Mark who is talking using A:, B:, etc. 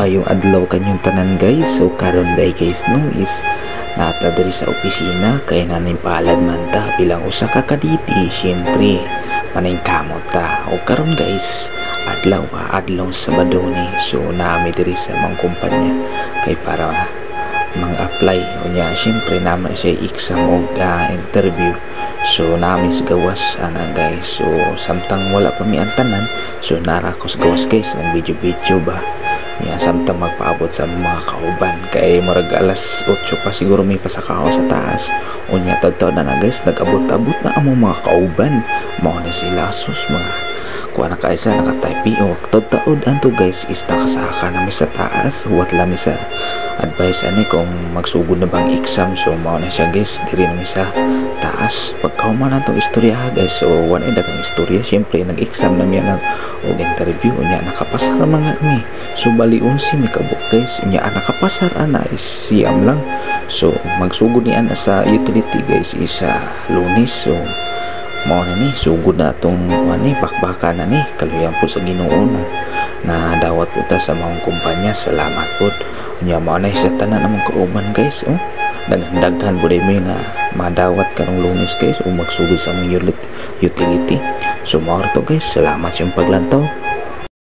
A: Maayong adlaw kanyong tanan guys. So karon day guys no is nata diri sa opisina kay naning palad man ta bilang usa ka kaditi. Syempre maning kamot ta. O karon guys adlaw Sabado ni. So naami diri sa mga kumpanya kay para mang-apply unya. Syempre naman siya exam o interview. So namin sa gawas ana guys. So samtang wala pa mi ang tanan, so nara ko sa gawas guys ng video ba ya, samtang magpaabot sa mga kauban kay murag alas 8 pa siguro may pasakao sa taas unya. Tadto na guys, nag-abot-abot na ang mga kauban. Mao na sila sus mga kuha na kaisa naka-type o tadtaod anto guys is nakasaka na mi sa taas. Huwat lang mi sa advice ani kung magsugod na bang exam. So mao na siya guys diri na mi sa taas. Pagkauman na itong istorya guys. So wala dagang istorya. Siyempre nag-exam na mi nag o interview unya nakapasar mga mi. So bali 11 mi kabuk guys unya nakapasar ana is siyam lang. So magsugod ni ana sa utility guys is Lunes. So mao na ni sugod na itong ani bakbaka na ni kaluyan po sa Ginoo na dawat po ta sa mga kumpanya. Salamat po unya. Mao na sa tanan namang kauban guys. Daghan po mi nga madawat karong Lunes guys o magsugod sa mga utility. So mao to guys, salamat sa paglantaw.